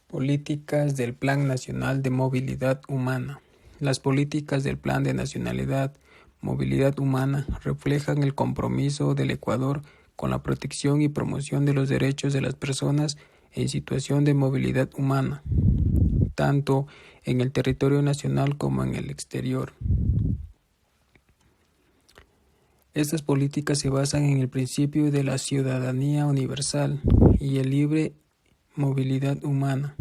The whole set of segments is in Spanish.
Políticas del Plan Nacional de Movilidad Humana. Las políticas del Plan de Nacionalidad, Movilidad Humana reflejan el compromiso del Ecuador con la protección y promoción de los derechos de las personas en situación de movilidad humana, tanto en el territorio nacional como en el exterior. Estas políticas se basan en el principio de la ciudadanía universal y el libre movilidad humana,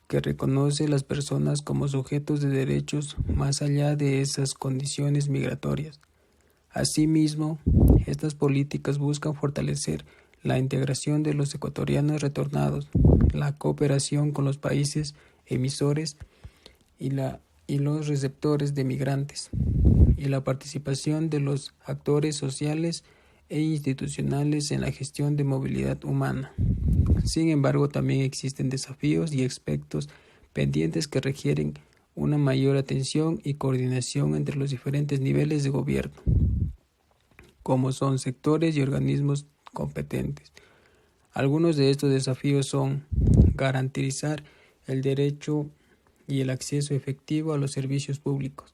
que reconoce a las personas como sujetos de derechos más allá de esas condiciones migratorias. Asimismo, estas políticas buscan fortalecer la integración de los ecuatorianos retornados, la cooperación con los países emisores y los receptores de migrantes, y la participación de los actores sociales e institucionales en la gestión de movilidad humana. Sin embargo, también existen desafíos y aspectos pendientes que requieren una mayor atención y coordinación entre los diferentes niveles de gobierno, como son sectores y organismos competentes. Algunos de estos desafíos son garantizar el derecho y el acceso efectivo a los servicios públicos,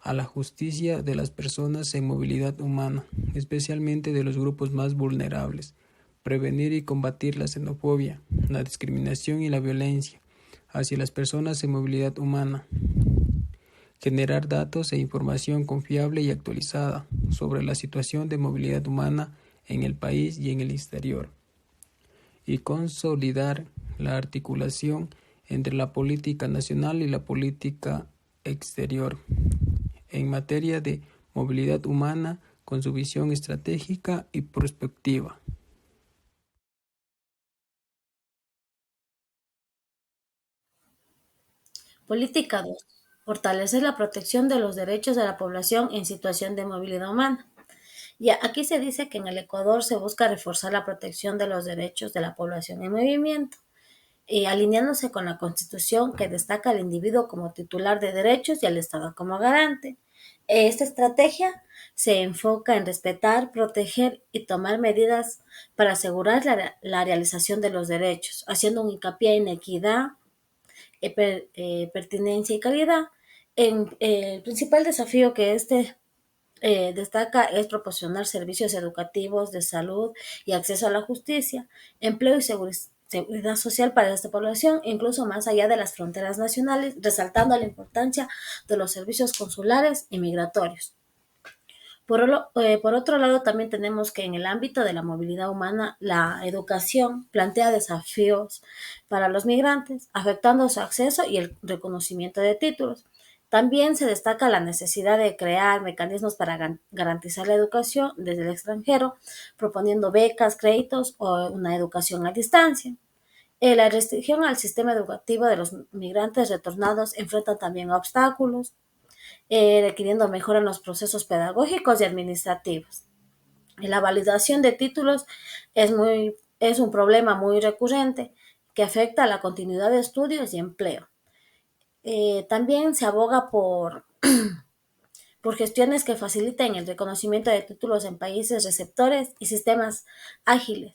a la justicia de las personas en movilidad humana, especialmente de los grupos más vulnerables, prevenir y combatir la xenofobia, la discriminación y la violencia hacia las personas en movilidad humana, generar datos e información confiable y actualizada sobre la situación de movilidad humana en el país y en el exterior, y consolidar la articulación entre la política nacional y la política exterior en materia de movilidad humana con su visión estratégica y prospectiva. Política 2. Fortalecer la protección de los derechos de la población en situación de movilidad humana. Y aquí se dice que en el Ecuador se busca reforzar la protección de los derechos de la población en movimiento, alineándose con la Constitución que destaca al individuo como titular de derechos y al Estado como garante. Esta estrategia se enfoca en respetar, proteger y tomar medidas para asegurar la realización de los derechos, haciendo un hincapié en equidad, pertinencia y calidad. El principal desafío que destaca es proporcionar servicios educativos, de salud y acceso a la justicia, empleo y seguridad social para esta población, incluso más allá de las fronteras nacionales, resaltando la importancia de los servicios consulares y migratorios. Por otro lado, también tenemos que en el ámbito de la movilidad humana, la educación plantea desafíos para los migrantes, afectando su acceso y el reconocimiento de títulos. También se destaca la necesidad de crear mecanismos para garantizar la educación desde el extranjero, proponiendo becas, créditos o una educación a distancia. La restricción al sistema educativo de los migrantes retornados enfrenta también obstáculos, requiriendo mejora en los procesos pedagógicos y administrativos. La validación de títulos es un problema muy recurrente que afecta a la continuidad de estudios y empleo. También se aboga por gestiones que faciliten el reconocimiento de títulos en países receptores y sistemas ágiles.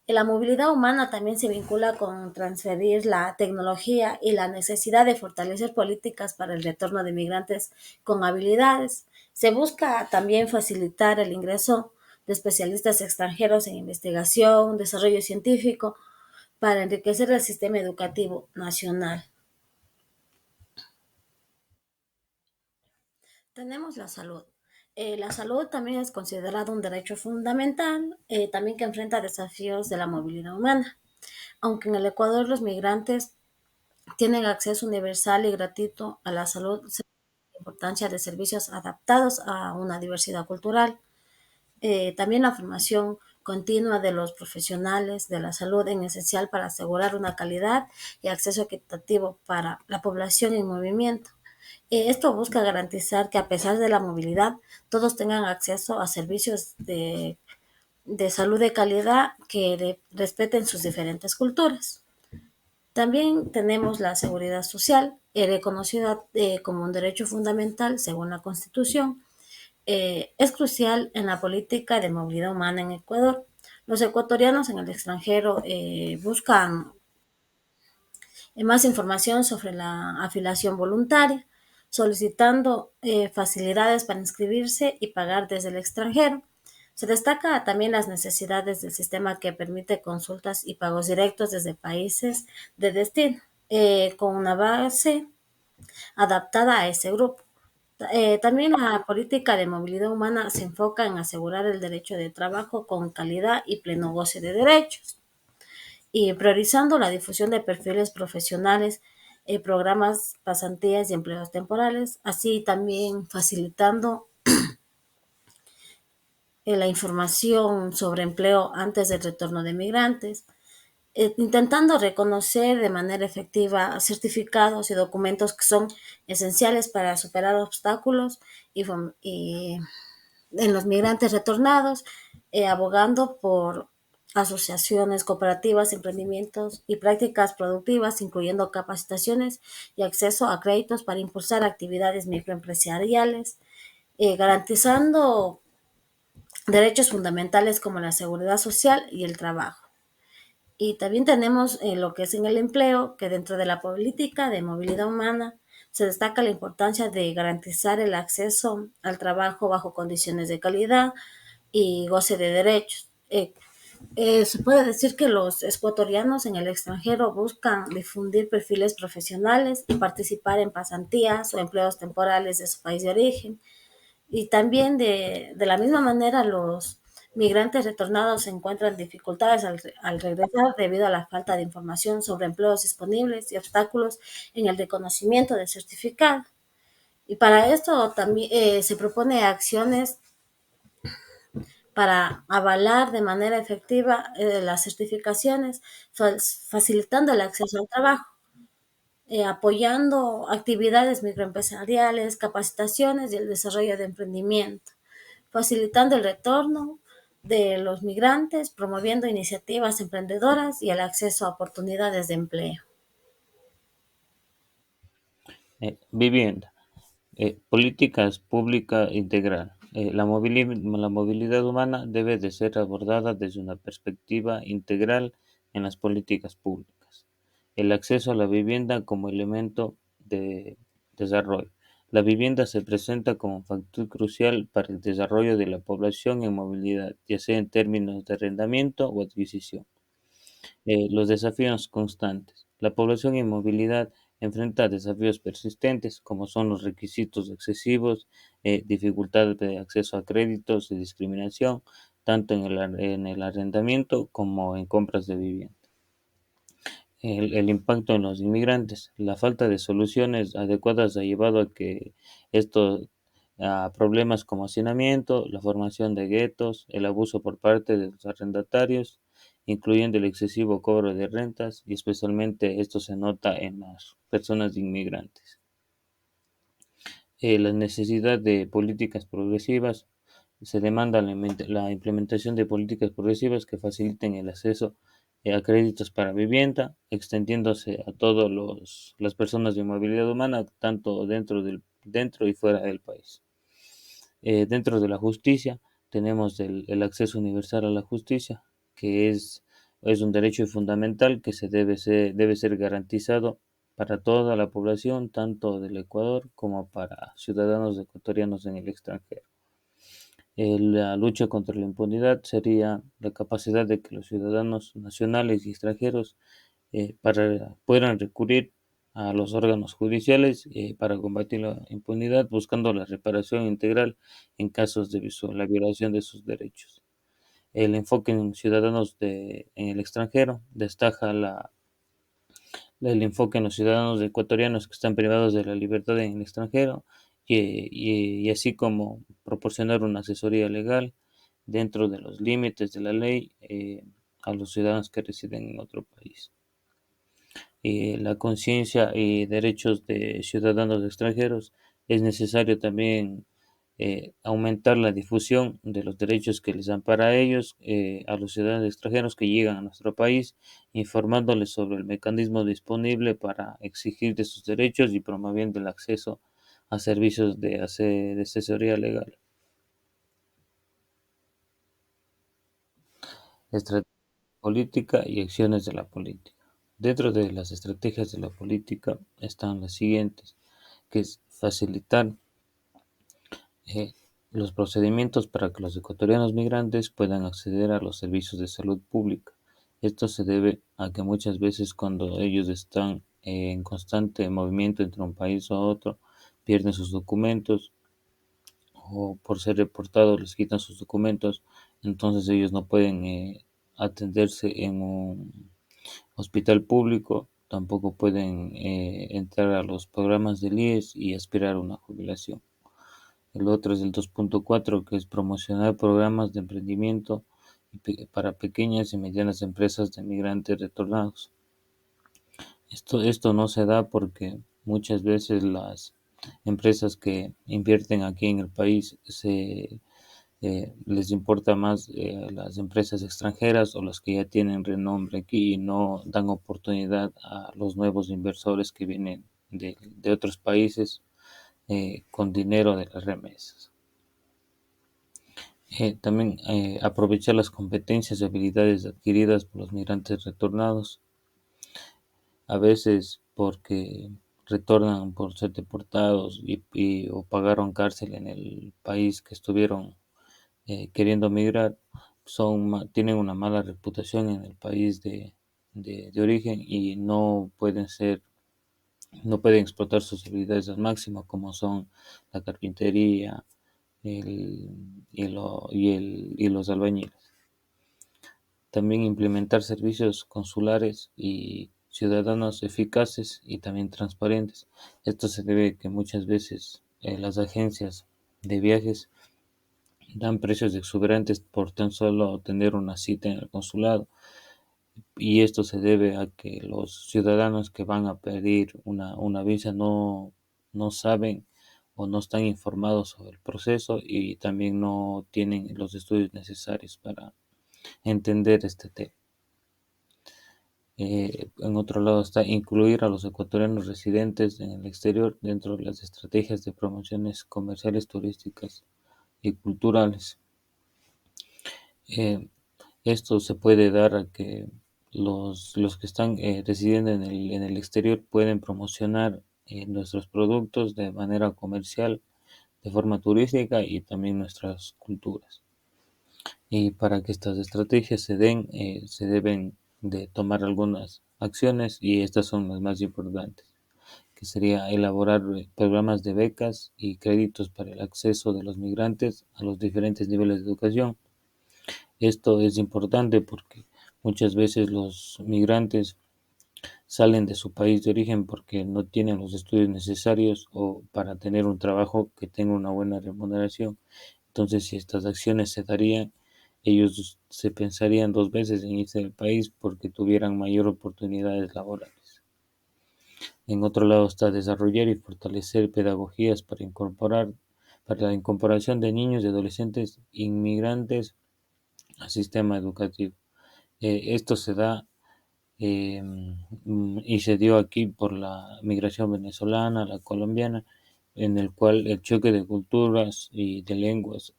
La movilidad humana también se vincula con transferir la tecnología y la necesidad de fortalecer políticas para el retorno de migrantes con habilidades. Se busca también facilitar el ingreso de especialistas extranjeros en investigación, desarrollo científico, para enriquecer el sistema educativo nacional. Tenemos la salud. La salud también es considerada un derecho fundamental, también que enfrenta desafíos de la movilidad humana. Aunque en el Ecuador los migrantes tienen acceso universal y gratuito a la salud, se da la importancia de servicios adaptados a una diversidad cultural. También la formación continua de los profesionales de la salud es esencial para asegurar una calidad y acceso equitativo para la población en movimiento. Esto busca garantizar que a pesar de la movilidad, todos tengan acceso a servicios de salud de calidad que respeten sus diferentes culturas. También tenemos la seguridad social, reconocida como un derecho fundamental según la Constitución. Es crucial en la política de movilidad humana en Ecuador. Los ecuatorianos en el extranjero buscan Más información sobre la afiliación voluntaria, solicitando facilidades para inscribirse y pagar desde el extranjero. Se destaca también las necesidades del sistema que permite consultas y pagos directos desde países de destino, con una base adaptada a ese grupo. También la política de movilidad humana se enfoca en asegurar el derecho de trabajo con calidad y pleno goce de derechos, y priorizando la difusión de perfiles profesionales, programas, pasantías y empleos temporales, así también facilitando la información sobre empleo antes del retorno de migrantes, intentando reconocer de manera efectiva certificados y documentos que son esenciales para superar obstáculos y en los migrantes retornados, abogando por asociaciones, cooperativas, emprendimientos y prácticas productivas, incluyendo capacitaciones y acceso a créditos para impulsar actividades microempresariales, garantizando derechos fundamentales como la seguridad social y el trabajo. Y también tenemos lo que es en el empleo, que dentro de la política de movilidad humana se destaca la importancia de garantizar el acceso al trabajo bajo condiciones de calidad y goce de derechos. Se puede decir que los ecuatorianos en el extranjero buscan difundir perfiles profesionales y participar en pasantías o empleos temporales de su país de origen. Y también de la misma manera los migrantes retornados encuentran dificultades al regresar debido a la falta de información sobre empleos disponibles y obstáculos en el reconocimiento del certificado. Y para esto también se propone acciones para avalar de manera efectiva las certificaciones, facilitando el acceso al trabajo, apoyando actividades microempresariales, capacitaciones y el desarrollo de emprendimiento, facilitando el retorno de los migrantes, promoviendo iniciativas emprendedoras y el acceso a oportunidades de empleo. Vivienda. Políticas pública integral. La movilidad humana debe de ser abordada desde una perspectiva integral en las políticas públicas. El acceso a la vivienda como elemento de desarrollo. La vivienda se presenta como un factor crucial para el desarrollo de la población en movilidad, ya sea en términos de arrendamiento o adquisición. Los desafíos constantes. La población en movilidad enfrenta desafíos persistentes como son los requisitos excesivos, dificultades de acceso a créditos y discriminación, tanto en el arrendamiento como en compras de vivienda. El impacto en los inmigrantes. La falta de soluciones adecuadas ha llevado a que esto a problemas como hacinamiento, la formación de guetos, el abuso por parte de los arrendatarios, incluyendo el excesivo cobro de rentas, y especialmente esto se nota en las personas inmigrantes. La necesidad de políticas progresivas. Se demanda la implementación de políticas progresivas que faciliten el acceso a créditos para vivienda, extendiéndose a todas las personas de movilidad humana, tanto dentro y fuera del país. Dentro de la justicia, tenemos el acceso universal a la justicia, que es un derecho fundamental que debe ser garantizado para toda la población, tanto del Ecuador como para ciudadanos ecuatorianos en el extranjero. La lucha contra la impunidad sería la capacidad de que los ciudadanos nacionales y extranjeros puedan recurrir a los órganos judiciales para combatir la impunidad, buscando la reparación integral en casos de la violación de sus derechos. El enfoque en ciudadanos en el extranjero destaca el enfoque en los ciudadanos ecuatorianos que están privados de la libertad en el extranjero y así como proporcionar una asesoría legal dentro de los límites de la ley a los ciudadanos que residen en otro país. La conciencia y derechos de ciudadanos extranjeros, es necesario también aumentar la difusión de los derechos que les dan para ellos, a los ciudadanos extranjeros que llegan a nuestro país, informándoles sobre el mecanismo disponible para exigir de sus derechos y promoviendo el acceso a servicios de asesoría legal. Estrategia política y acciones de la política. Dentro de las estrategias de la política están las siguientes, que es facilitar eh, los procedimientos para que los ecuatorianos migrantes puedan acceder a los servicios de salud pública. Esto se debe a que muchas veces cuando ellos están en constante movimiento entre un país o otro, pierden sus documentos o por ser reportados les quitan sus documentos, entonces ellos no pueden atenderse en un hospital público, tampoco pueden entrar a los programas del IES y aspirar a una jubilación. El otro es el 2.4, que es promocionar programas de emprendimiento para pequeñas y medianas empresas de migrantes retornados. Esto no se da porque muchas veces las empresas que invierten aquí en el país les importa más las empresas extranjeras o las que ya tienen renombre aquí y no dan oportunidad a los nuevos inversores que vienen de otros países con dinero de las remesas. También aprovechar las competencias y habilidades adquiridas por los migrantes retornados, a veces porque retornan por ser deportados o pagaron cárcel en el país que estuvieron queriendo migrar, tienen una mala reputación en el país de origen y no pueden explotar sus habilidades al máximo, como son la carpintería el, y los albañiles. También implementar servicios consulares y ciudadanos eficaces y también transparentes. Esto se debe a que muchas veces las agencias de viajes dan precios exuberantes por tan solo tener una cita en el consulado. Y esto se debe a que los ciudadanos que van a pedir una visa no saben o no están informados sobre el proceso y también no tienen los estudios necesarios para entender este tema. En otro lado está incluir a los ecuatorianos residentes en el exterior dentro de las estrategias de promociones comerciales, turísticas y culturales. Eh, Esto se puede dar a que los que están residiendo en el exterior pueden promocionar nuestros productos de manera comercial, de forma turística y también nuestras culturas. Y para que estas estrategias se den, se deben de tomar algunas acciones y estas son las más importantes, que sería elaborar programas de becas y créditos para el acceso de los migrantes a los diferentes niveles de educación. Esto es importante porque muchas veces los migrantes salen de su país de origen porque no tienen los estudios necesarios o para tener un trabajo que tenga una buena remuneración. Entonces, si estas acciones se darían, ellos se pensarían dos veces en irse del país porque tuvieran mayor oportunidades laborales. En otro lado está desarrollar y fortalecer pedagogías para la incorporación de niños y adolescentes inmigrantes al sistema educativo. Esto se da eh, y se dio aquí por la migración venezolana, la colombiana, en el cual el choque de culturas y de lenguas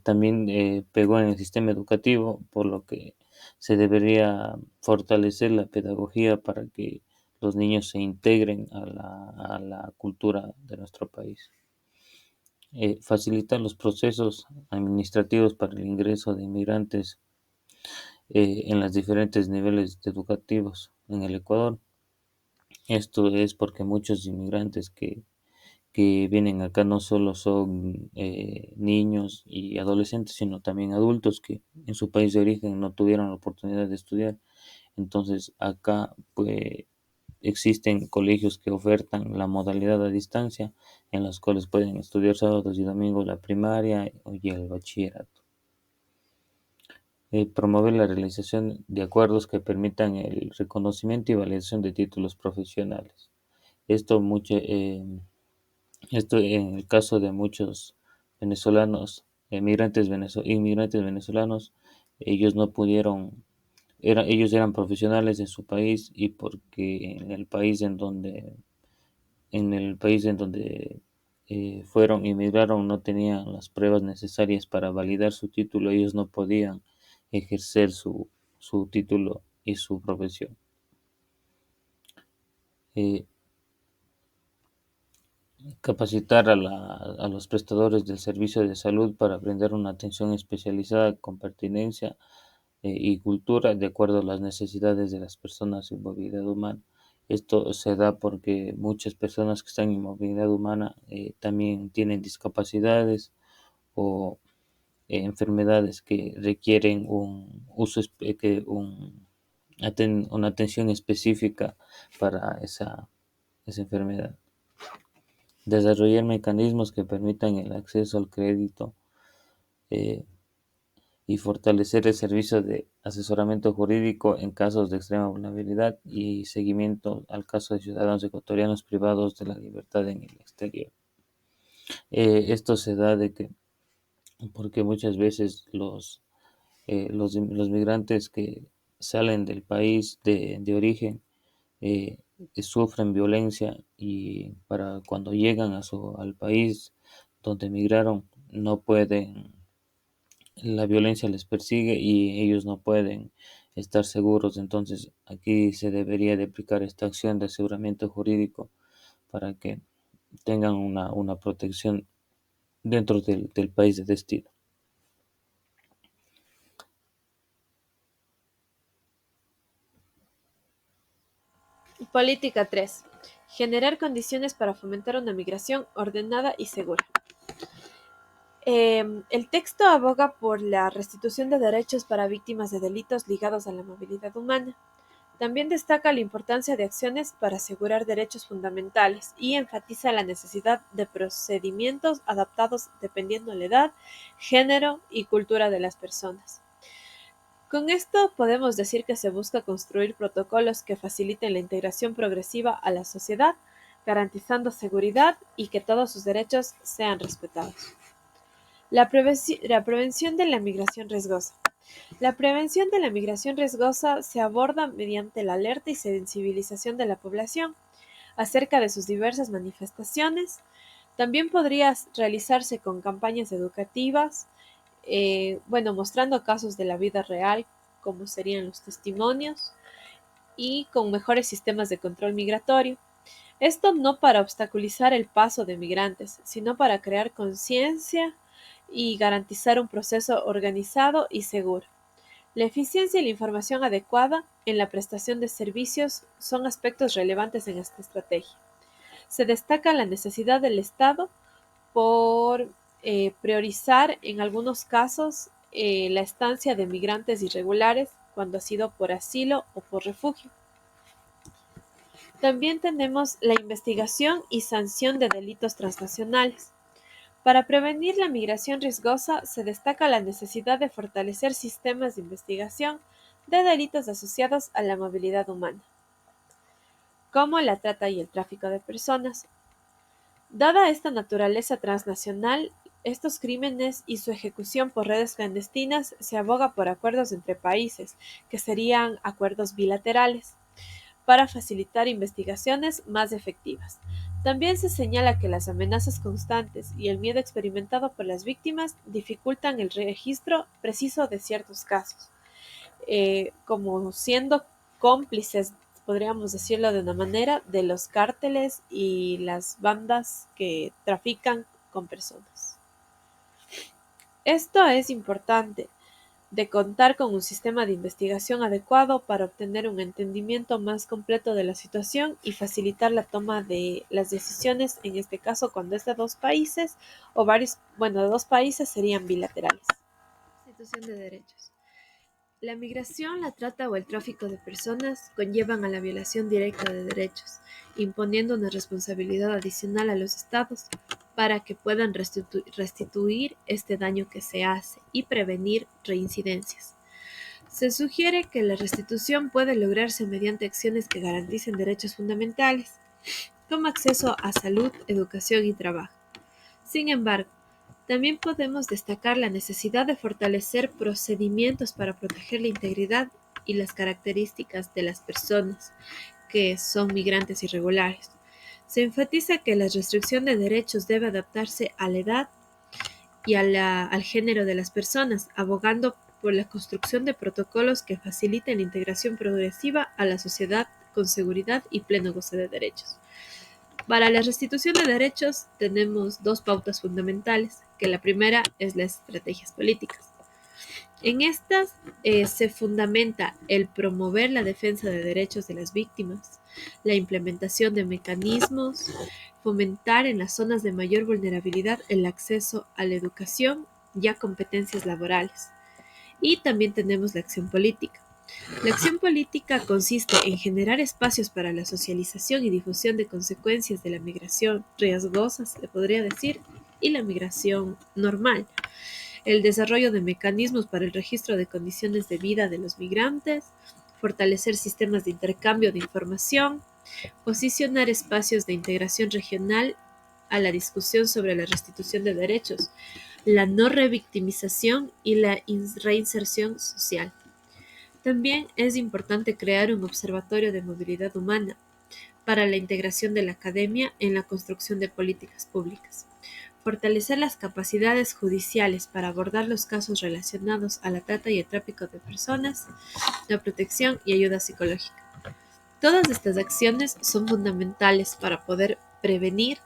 también pegó en el sistema educativo, por lo que se debería fortalecer la pedagogía para que los niños se integren a la cultura de nuestro país. Facilitar los procesos administrativos para el ingreso de inmigrantes en los diferentes niveles educativos en el Ecuador. Esto es porque muchos inmigrantes que vienen acá no solo son niños y adolescentes, sino también adultos que en su país de origen no tuvieron la oportunidad de estudiar. Entonces acá pues existen colegios que ofertan la modalidad a distancia en los cuales pueden estudiar sábados y domingos la primaria y el bachillerato. Promover la realización de acuerdos que permitan el reconocimiento y validación de títulos profesionales. Esto, esto en el caso de muchos venezolanos, inmigrantes venezolanos, ellos no pudieron, ellos eran profesionales en su país y porque en el país en donde inmigraron, no tenían las pruebas necesarias para validar su título, ellos no podían ejercer su título y su profesión. Eh, Capacitar a los prestadores del servicio de salud para brindar una atención especializada con pertinencia y cultura de acuerdo a las necesidades de las personas en movilidad humana. Esto se da porque muchas personas que están en movilidad humana también tienen discapacidades o enfermedades que requieren un uso, una atención específica para esa enfermedad. Desarrollar mecanismos que permitan el acceso al crédito eh, y fortalecer el servicio de asesoramiento jurídico en casos de extrema vulnerabilidad y seguimiento al caso de ciudadanos ecuatorianos privados de la libertad en el exterior. Esto se da de que, porque muchas veces los migrantes que salen del país de origen eh, sufren violencia y para cuando llegan al país donde emigraron no pueden, la violencia les persigue y ellos no pueden estar seguros. Entonces aquí se debería de aplicar esta acción de aseguramiento jurídico para que tengan una protección dentro del país de destino. Política 3. Generar condiciones para fomentar una migración ordenada y segura. El texto aboga por la restitución de derechos para víctimas de delitos ligados a la movilidad humana. También destaca la importancia de acciones para asegurar derechos fundamentales y enfatiza la necesidad de procedimientos adaptados dependiendo de la edad, género y cultura de las personas. Con esto podemos decir que se busca construir protocolos que faciliten la integración progresiva a la sociedad, garantizando seguridad y que todos sus derechos sean respetados. La prevención de la migración riesgosa. La prevención de la migración riesgosa se aborda mediante la alerta y sensibilización de la población acerca de sus diversas manifestaciones. También podría realizarse con campañas educativas, mostrando casos de la vida real, como serían los testimonios, y con mejores sistemas de control migratorio. Esto no para obstaculizar el paso de migrantes, sino para crear conciencia y garantizar un proceso organizado y seguro. La eficiencia y la información adecuada en la prestación de servicios son aspectos relevantes en esta estrategia. Se destaca la necesidad del Estado por priorizar en algunos casos la estancia de migrantes irregulares cuando ha sido por asilo o por refugio. También tenemos la investigación y sanción de delitos transnacionales. Para prevenir la migración riesgosa, se destaca la necesidad de fortalecer sistemas de investigación de delitos asociados a la movilidad humana, como la trata y el tráfico de personas. Dada esta naturaleza transnacional, estos crímenes y su ejecución por redes clandestinas se aboga por acuerdos entre países, que serían acuerdos bilaterales, para facilitar investigaciones más efectivas. También se señala que las amenazas constantes y el miedo experimentado por las víctimas dificultan el registro preciso de ciertos casos, como siendo cómplices, podríamos decirlo de una manera, de los cárteles y las bandas que trafican con personas. Esto es importante, de contar con un sistema de investigación adecuado para obtener un entendimiento más completo de la situación y facilitar la toma de las decisiones, en este caso cuando es de dos países o de dos países serían bilaterales. Constitución de derechos. La migración, la trata o el tráfico de personas conllevan a la violación directa de derechos, imponiendo una responsabilidad adicional a los estados para que puedan restituir este daño que se hace y prevenir reincidencias. Se sugiere que la restitución puede lograrse mediante acciones que garanticen derechos fundamentales, como acceso a salud, educación y trabajo. Sin embargo, también podemos destacar la necesidad de fortalecer procedimientos para proteger la integridad y las características de las personas que son migrantes irregulares. Se enfatiza que la restricción de derechos debe adaptarse a la edad y al género de las personas, abogando por la construcción de protocolos que faciliten la integración progresiva a la sociedad con seguridad y pleno goce de derechos. Para la restitución de derechos tenemos dos pautas fundamentales, que la primera es las estrategias políticas. En estas se fundamenta el promover la defensa de derechos de las víctimas, la implementación de mecanismos, fomentar en las zonas de mayor vulnerabilidad el acceso a la educación y a competencias laborales. Y también tenemos la acción política. La acción política consiste en generar espacios para la socialización y difusión de consecuencias de la migración riesgosas, se podría decir, y la migración normal. El desarrollo de mecanismos para el registro de condiciones de vida de los migrantes, fortalecer sistemas de intercambio de información, posicionar espacios de integración regional a la discusión sobre la restitución de derechos, la no revictimización y la reinserción social. También es importante crear un observatorio de movilidad humana para la integración de la academia en la construcción de políticas públicas. Fortalecer las capacidades judiciales para abordar los casos relacionados a la trata y el tráfico de personas, la protección y ayuda psicológica. Todas estas acciones son fundamentales para poder prevenir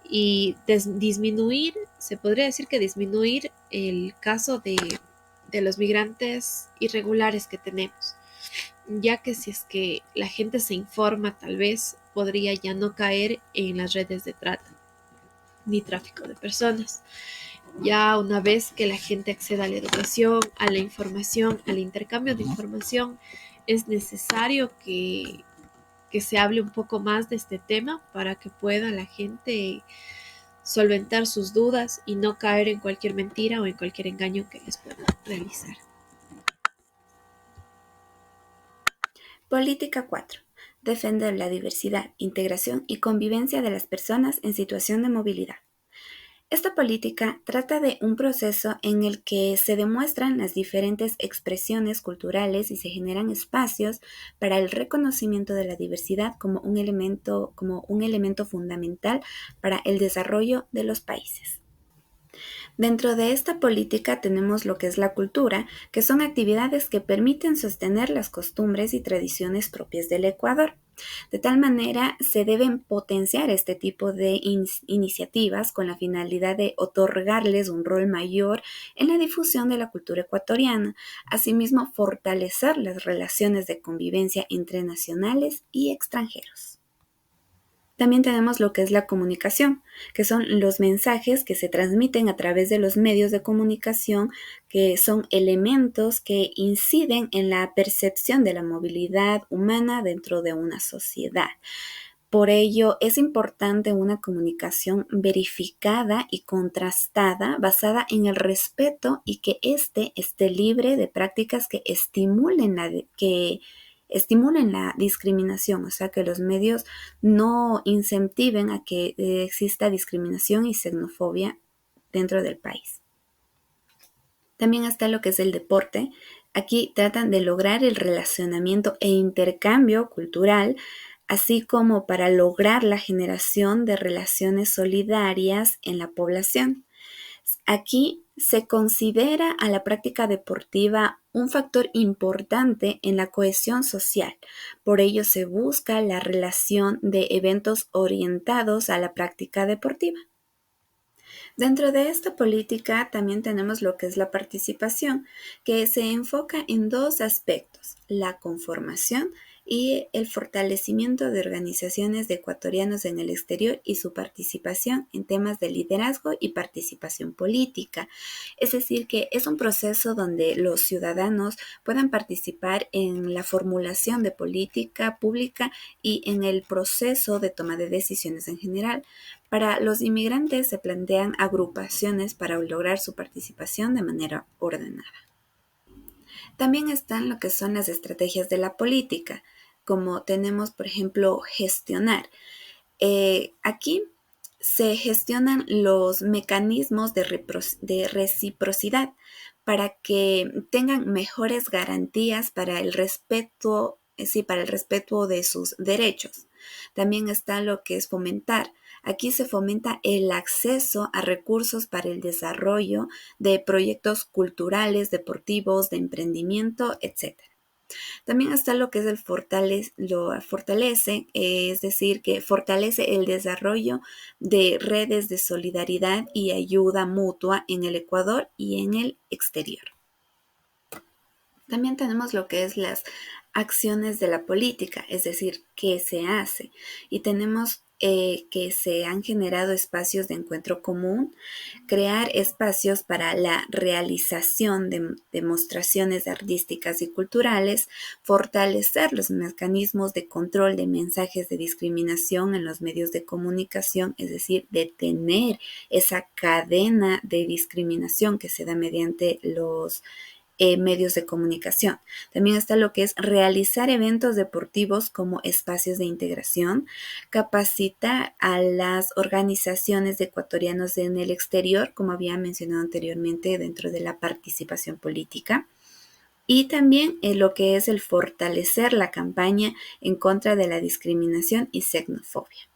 y disminuir, se podría decir que disminuir el caso de los migrantes irregulares que tenemos, ya que si es que la gente se informa, tal vez podría ya no caer en las redes de trata ni tráfico de personas. Ya una vez que la gente acceda a la educación, a la información, al intercambio de información, es necesario que se hable un poco más de este tema para que pueda la gente solventar sus dudas y no caer en cualquier mentira o en cualquier engaño que les pueda realizar. Política 4. Defender la diversidad, integración y convivencia de las personas en situación de movilidad. Esta política trata de un proceso en el que se demuestran las diferentes expresiones culturales y se generan espacios para el reconocimiento de la diversidad como un elemento fundamental para el desarrollo de los países. Dentro de esta política tenemos lo que es la cultura, que son actividades que permiten sostener las costumbres y tradiciones propias del Ecuador. De tal manera, se deben potenciar este tipo de iniciativas con la finalidad de otorgarles un rol mayor en la difusión de la cultura ecuatoriana, asimismo fortalecer las relaciones de convivencia entre nacionales y extranjeros. También tenemos lo que es la comunicación, que son los mensajes que se transmiten a través de los medios de comunicación, que son elementos que inciden en la percepción de la movilidad humana dentro de una sociedad. Por ello, es importante una comunicación verificada y contrastada, basada en el respeto y que éste esté libre de prácticas que estimulen la discriminación, o sea, que los medios no incentiven a que exista discriminación y xenofobia dentro del país. También está lo que es el deporte. Aquí tratan de lograr el relacionamiento e intercambio cultural, así como para lograr la generación de relaciones solidarias en la población. Aquí se considera a la práctica deportiva un factor importante en la cohesión social. Por ello se busca la relación de eventos orientados a la práctica deportiva. Dentro de esta política también tenemos lo que es la participación, que se enfoca en dos aspectos: la conformación y el fortalecimiento de organizaciones de ecuatorianos en el exterior y su participación en temas de liderazgo y participación política. Es decir, que es un proceso donde los ciudadanos puedan participar en la formulación de política pública y en el proceso de toma de decisiones en general. Para los inmigrantes se plantean agrupaciones para lograr su participación de manera ordenada. También están lo que son las estrategias de la política, como tenemos, por ejemplo, gestionar. Aquí se gestionan los mecanismos de reciprocidad para que tengan mejores garantías para el respeto de sus derechos. También está lo que es fomentar Aquí se fomenta el acceso a recursos para el desarrollo de proyectos culturales, deportivos, de emprendimiento, etc. También está lo que es lo fortalece, es decir, que fortalece el desarrollo de redes de solidaridad y ayuda mutua en el Ecuador y en el exterior. También tenemos lo que es las acciones de la política, es decir, qué se hace. Y tenemos que se han generado espacios de encuentro común, crear espacios para la realización de demostraciones artísticas y culturales, fortalecer los mecanismos de control de mensajes de discriminación en los medios de comunicación, es decir, detener esa cadena de discriminación que se da mediante los medios de comunicación. También está lo que es realizar eventos deportivos como espacios de integración, capacitar a las organizaciones de ecuatorianos en el exterior, como había mencionado anteriormente, dentro de la participación política. Y también lo que es el fortalecer la campaña en contra de la discriminación y xenofobia.